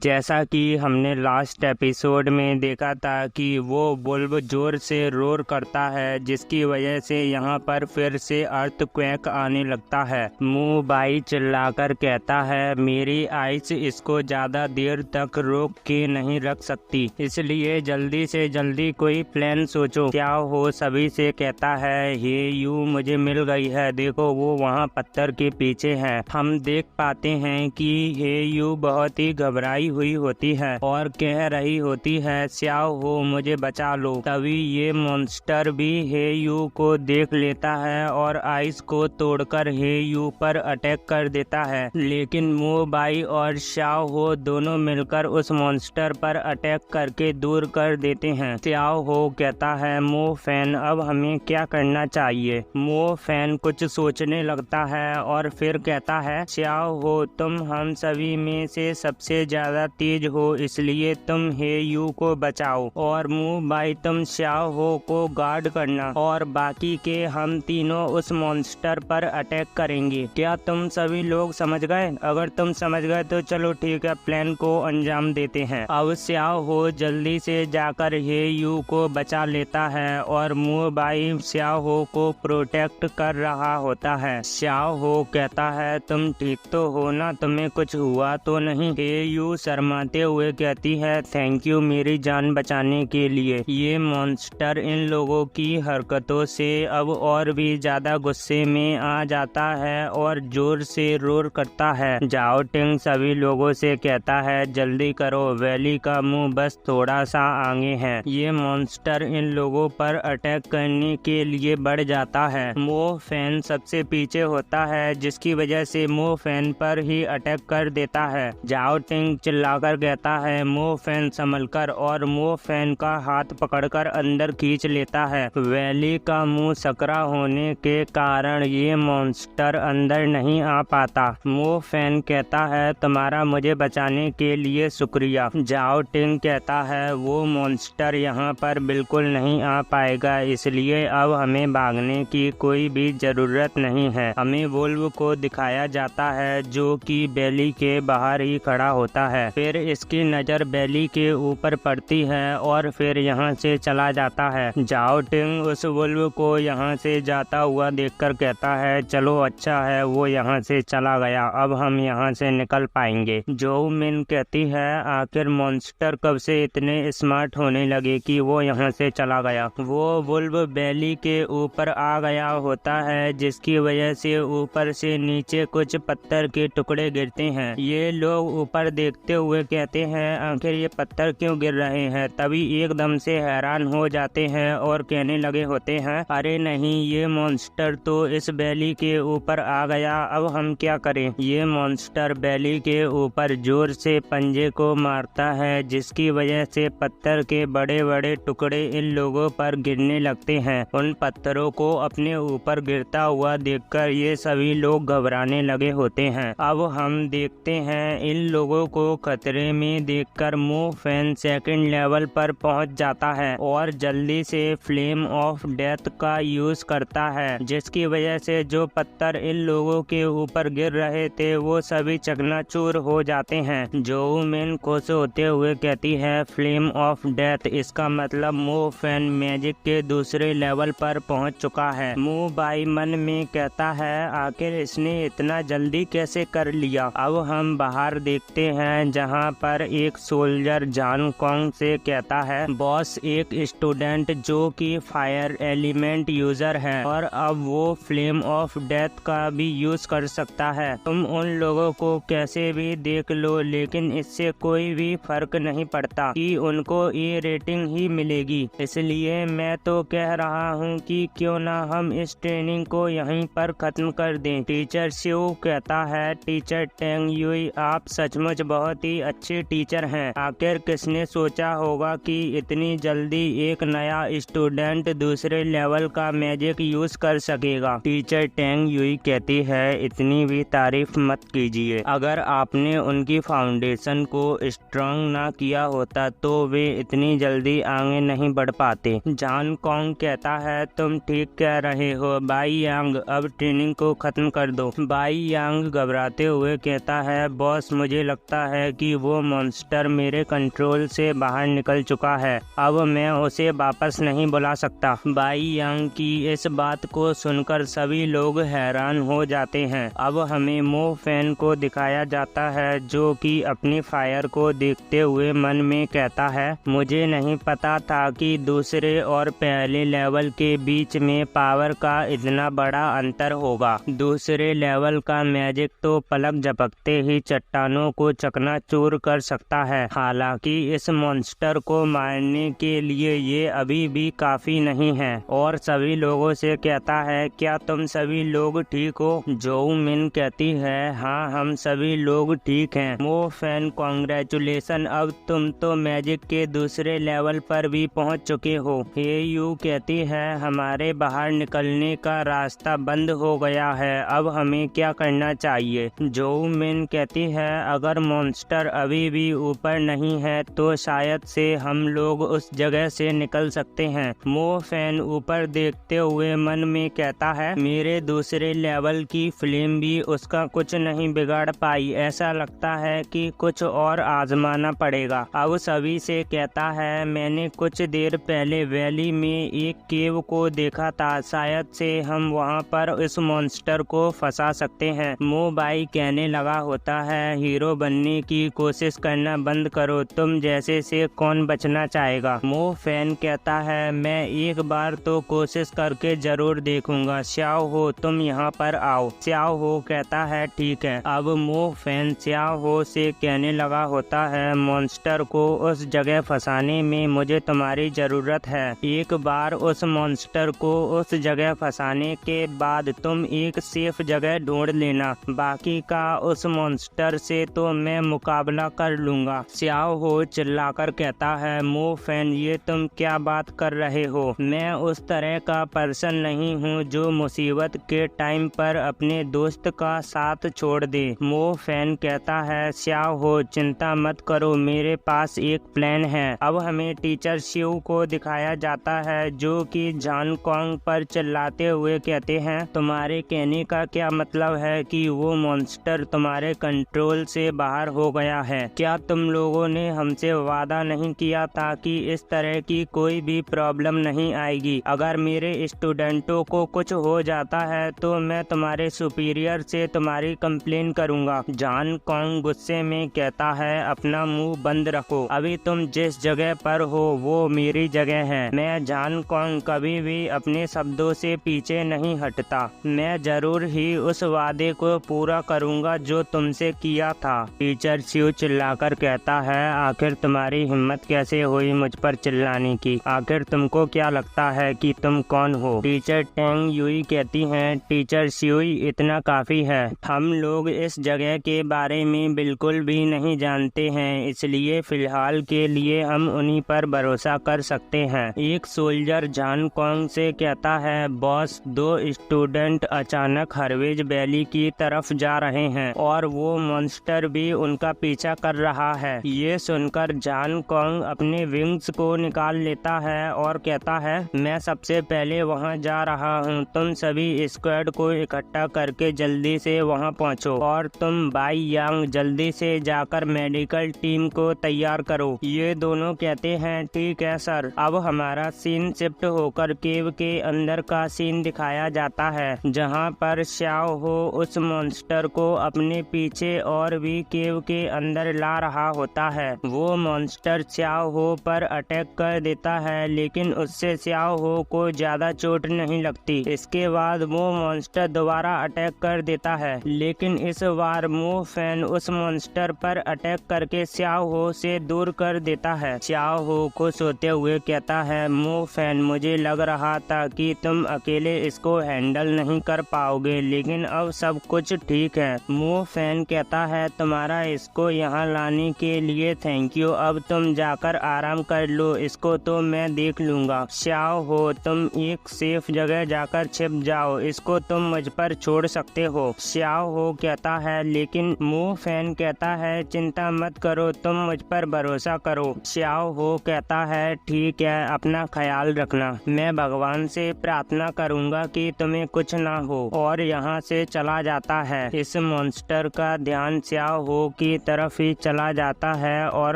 जैसा कि हमने लास्ट एपिसोड में देखा था कि वो वुल्व जोर से रोर करता है, जिसकी वजह से यहाँ पर फिर से अर्थक्वेक आने लगता है। मुंह बाई चिल्लाकर कहता है, मेरी आइस इसको ज्यादा देर तक रोक के नहीं रख सकती, इसलिए जल्दी से जल्दी कोई प्लान सोचो। क्या हो सभी से कहता है, हे यू मुझे मिल गई है, देखो वो वहाँ पत्थर के पीछे है। हम देख पाते हैं कि हे यू बहुत ही घबराई हुई होती है और कह रही होती है, स्याओ हो मुझे बचा लो। तभी ये मॉन्स्टर भी हे यू को देख लेता है और आइस को तोड़कर हे यू पर अटैक कर देता है, लेकिन मो बाई और श्याओ हो दोनों मिलकर उस मॉन्स्टर पर अटैक करके दूर कर देते हैं। स्याओ हो कहता है, मो फैन अब हमें क्या करना चाहिए। मो फैन कुछ सोचने लगता है और फिर कहता है, स्याओ हो तुम हम सभी में से सबसे ज्यादा तेज हो, इसलिए तुम हे यू को बचाओ और मो बाई तुम श्याओ हो को गार्ड करना और बाकी के हम तीनों उस मॉन्स्टर पर अटैक करेंगे। क्या तुम सभी लोग समझ गए? अगर तुम समझ गए तो चलो ठीक है, प्लान को अंजाम देते हैं। अब श्याओ हो जल्दी से जाकर हे यू को बचा लेता है और मो बाई श्याओ हो को प्रोटेक्ट कर रहा होता है। श्याओ हो कहता है, तुम ठीक तो हो ना, तुम्हें कुछ हुआ तो नहीं? हे यू शर्माते हुए कहती है, थैंक यू मेरी जान बचाने के लिए। ये मॉन्स्टर इन लोगों की हरकतों से अब और भी ज्यादा गुस्से में आ जाता है और जोर से रोर करता है। जाओ टिंग सभी लोगों से कहता है, जल्दी करो, वैली का मुंह बस थोड़ा सा आगे है। ये मॉन्स्टर इन लोगों पर अटैक करने के लिए बढ़ जाता है। मो फैन सबसे पीछे होता है, जिसकी वजह से मो फैन पर ही अटैक कर देता है। जाओ टिंग चिल्लाकर कहता है, मो फैन संभल कर, और मो फैन का हाथ पकड़कर अंदर खींच लेता है। वैली का मुंह सकरा होने के कारण ये मॉन्स्टर अंदर नहीं आ पाता। मो फैन कहता है, तुम्हारा मुझे बचाने के लिए शुक्रिया। जाओ टिंग कहता है, वो मॉन्स्टर यहाँ पर बिल्कुल नहीं आ पाएगा, इसलिए अब हमें भागने की कोई भी जरूरत नहीं है। हमें वुल्व को दिखाया जाता है जो कि वैली के बाहर ही खड़ा होता है। फिर इसकी नजर वैली के ऊपर पड़ती है और फिर यहाँ से चला जाता है। जाओ टिंग उस वुल्व को यहाँ से जाता हुआ देखकर कहता है, चलो अच्छा है वो यहाँ से चला गया, अब हम यहाँ से निकल पाएंगे। जो मिन कहती है, आखिर मॉन्स्टर कब से इतने स्मार्ट होने लगे कि वो यहाँ से चला गया। वो वुल्व वैली के ऊपर आ गया होता है, जिसकी वजह से ऊपर से नीचे कुछ पत्थर के टुकड़े गिरते हैं। ये लोग ऊपर देखते हुए कहते हैं, आखिर ये पत्थर क्यों गिर रहे हैं। तभी एकदम से हैरान हो जाते हैं और कहने लगे होते हैं, अरे नहीं, ये मॉन्स्टर तो इस वैली के ऊपर आ गया, अब हम क्या करें। ये मॉन्स्टर वैली के ऊपर जोर से पंजे को मारता है, जिसकी वजह से पत्थर के बड़े बड़े टुकड़े इन लोगों पर गिरने लगते हैं। उन पत्थरों को अपने ऊपर गिरता हुआ देखकर ये सभी लोग घबराने लगे होते हैं। अब हम देखते हैं इन लोगों को खतरे में देखकर मो फैन सेकंड लेवल पर पहुंच जाता है और जल्दी से फ्लेम ऑफ डेथ का यूज करता है, जिसकी वजह से जो पत्थर इन लोगों के ऊपर गिर रहे थे वो सभी चकनाचूर हो जाते हैं। जो मिन खुश होते हुए कहती है, फ्लेम ऑफ डेथ, इसका मतलब मो फैन मैजिक के दूसरे लेवल पर पहुंच चुका है। मो बाई मन में कहता है, आखिर इसने इतना जल्दी कैसे कर लिया। अब हम बाहर देखते हैं जहां पर एक सोल्जर जान कॉन्ग से कहता है, बॉस एक स्टूडेंट जो कि फायर एलिमेंट यूजर है और अब वो फ्लेम ऑफ डेथ का भी यूज कर सकता है। तुम उन लोगों को कैसे भी देख लो, लेकिन इससे कोई भी फर्क नहीं पड़ता कि उनको ये रेटिंग ही मिलेगी। इसलिए मैं तो कह रहा हूँ कि क्यों ना हम इस ट्रेनिंग को यहीं पर खत्म कर दें। टीचर शिव कहता है, टीचर टेंग युई आप सचमुच बहुत ही अच्छे टीचर हैं। आखिर किसने सोचा होगा कि इतनी जल्दी एक नया स्टूडेंट दूसरे लेवल का मैजिक यूज कर सकेगा। टीचर टेंग युई कहती है, इतनी भी तारीफ मत कीजिए, अगर आपने उनकी फाउंडेशन को स्ट्रांग ना किया होता तो वे इतनी जल्दी आगे नहीं बढ़ पाते। जान कॉन्ग कहता है, तुम ठीक कह रहे हो बाई यांग, अब ट्रेनिंग को खत्म कर दो। बाई यांग घबराते हुए कहता है, बॉस मुझे लगता है है कि वो मॉन्स्टर मेरे कंट्रोल से बाहर निकल चुका है। अब मैं उसे वापस नहीं बुला सकता। बाई यांग की इस बात को सुनकर सभी लोग हैरान हो जाते हैं। अब हमें मो फैन को दिखाया जाता है जो कि अपनी फायर को देखते हुए मन में कहता है, मुझे नहीं पता था कि दूसरे और पहले लेवल के बीच में पावर का इतना बड़ा अंतर होगा। दूसरे लेवल का मैजिक तो पलक झपकते ही चट्टानों को चकनाचूर कर सकता है। हालांकि इस मॉन्स्टर को मारने के लिए ये अभी भी काफी नहीं है और सभी लोगों से कहता है, क्या तुम सभी लोग ठीक हो? जोऊ मिन कहती है, हाँ हम सभी लोग ठीक हैं। मो फैन कांग्रेचुलेशन, अब तुम तो मैजिक के दूसरे लेवल पर भी पहुंच चुके हो। हे यू कहती है, हमारे बाहर निकलने का रास्ता बंद हो गया है, अब हमें क्या करना चाहिए? जोऊ मिन कहती है, अगर मॉन्स्टर अभी भी ऊपर नहीं है तो शायद से हम लोग उस जगह से निकल सकते हैं। मो फैन ऊपर देखते हुए मन में कहता है, मेरे दूसरे लेवल की फ्लेम भी उसका कुछ नहीं बिगाड़ पाई, ऐसा लगता है कि कुछ और आजमाना पड़ेगा। अब सभी से कहता है, मैंने कुछ देर पहले वैली में एक केव को देखा था, शायद से हम वहां पर इस मॉन्स्टर को फंसा सकते हैं। मो बाई कहने लगा होता है, हीरो बनने की कोशिश करना बंद करो, तुम जैसे से कौन बचना चाहेगा। मो फैन कहता है, मैं एक बार तो कोशिश करके जरूर देखूंगा। स्याओ हो तुम यहाँ पर आओ। स्याओ हो कहता है, ठीक है। अब मो फैन स्याओ हो से कहने लगा होता है, मॉन्स्टर को उस जगह फंसाने में मुझे तुम्हारी जरूरत है। एक बार उस मॉन्स्टर को उस जगह फंसाने के बाद तुम एक सेफ जगह ढूंढ लेना, बाकी का उस मॉन्स्टर से तो मैं मुकाबला कर लूंगा। स्याओ हो चिल्लाकर कहता है, मो फैन ये तुम क्या बात कर रहे हो? मैं उस तरह का पर्सन नहीं हूँ जो मुसीबत के टाइम पर अपने दोस्त का साथ छोड़ दे। मो फैन कहता है, स्याओ हो चिंता मत करो, मेरे पास एक प्लान है। अब हमें टीचर शिव को दिखाया जाता है जो कि जान कॉन्ग पर चिल्लाते हुए कहते हैं, तुम्हारे कहने का क्या मतलब है कि वो मॉन्स्टर तुम्हारे कंट्रोल से बाहर हो गया है? क्या तुम लोगों ने हमसे वादा नहीं किया था कि इस तरह की कोई भी प्रॉब्लम नहीं आएगी? अगर मेरे स्टूडेंटों को कुछ हो जाता है तो मैं तुम्हारे सुपीरियर से तुम्हारी कंप्लेन करूंगा। जान कॉन्ग गुस्से में कहता है, अपना मुंह बंद रखो, अभी तुम जिस जगह पर हो वो मेरी जगह है। मैं जान कॉन्ग कभी भी अपने शब्दों से पीछे नहीं हटता। मैं जरूर ही उस वादे को पूरा करूंगा जो तुमसे किया था। टीचर शिव चिल्लाकर कहता है, आखिर तुम्हारी हिम्मत कैसे हुई मुझ पर चिल्लाने की? आखिर तुमको क्या लगता है कि तुम कौन हो? टीचर टेंग युई कहती हैं, टीचर शिवी इतना काफी है, हम लोग इस जगह के बारे में बिल्कुल भी नहीं जानते हैं, इसलिए फिलहाल के लिए हम उन्हीं पर भरोसा कर सकते हैं। एक सोल्जर जान कॉन्ग से कहता है, बॉस दो स्टूडेंट अचानक हरवेज वैली की तरफ जा रहे हैं और वो मॉन्स्टर भी उनका पीछा कर रहा है। ये सुनकर जान कॉन्ग अपने विंग्स को निकाल लेता है और कहता है, मैं सबसे पहले वहां जा रहा हूं, तुम सभी स्क्वाड को इकट्ठा करके जल्दी से वहां पहुंचो और तुम बाई यांग जल्दी से जाकर मेडिकल टीम को तैयार करो। ये दोनों कहते हैं, ठीक है सर। अब हमारा सीन शिफ्ट होकर केव के अंदर का सीन दिखाया जाता है जहां पर स्याओ हो उस मॉन्स्टर को अपने पीछे और भी केव के अंदर ला रहा होता है। वो मॉन्स्टर स्याओ हो पर अटैक कर देता है लेकिन उससे स्याओ हो को ज्यादा चोट नहीं लगती। इसके बाद वो मॉन्स्टर दोबारा अटैक कर देता है लेकिन इस बार मो फैन उस मॉन्स्टर पर अटैक करके स्याओ हो से दूर कर देता है। स्याओ हो को सोते हुए कहता है, मो फैन मुझे लग रहा था कि तुम अकेले इसको हैंडल नहीं कर पाओगे लेकिन अब सब कुछ ठीक है। मो फैन कहता है, तुम्हारा इसको यहाँ लाने के लिए थैंक यू, अब तुम जाकर आराम कर लो, इसको तो मैं देख लूंगा। स्याओ हो तुम एक सेफ जगह जाकर छिप जाओ, इसको तुम मुझ पर छोड़ सकते हो। स्याओ हो कहता है, लेकिन मो फैन कहता है, चिंता मत करो, तुम मुझ पर भरोसा करो। स्याओ हो कहता है, ठीक है, अपना ख्याल रखना, मैं भगवान से प्रार्थना करूंगा कि तुम्हें कुछ ना हो, और यहाँ से चला जाता है। इस मॉन्स्टर का ध्यान स्याओ हो की तरफ ही चला जाता है और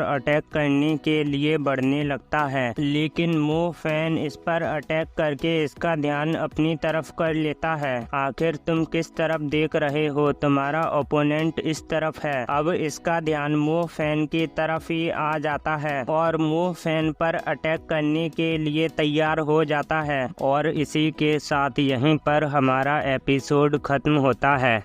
अटैक करने के लिए बढ़ने लगता है, लेकिन मो फैन इस पर अटैक करके इसका ध्यान अपनी तरफ कर लेता है। आखिर तुम किस तरफ देख रहे हो? तुम्हारा ओपोनेंट इस तरफ है। अब इसका ध्यान मो फैन की तरफ ही आ जाता है और मो फैन पर अटैक करने के लिए तैयार हो जाता है और इसी के साथ यहीं पर हमारा एपिसोड खत्म होता है।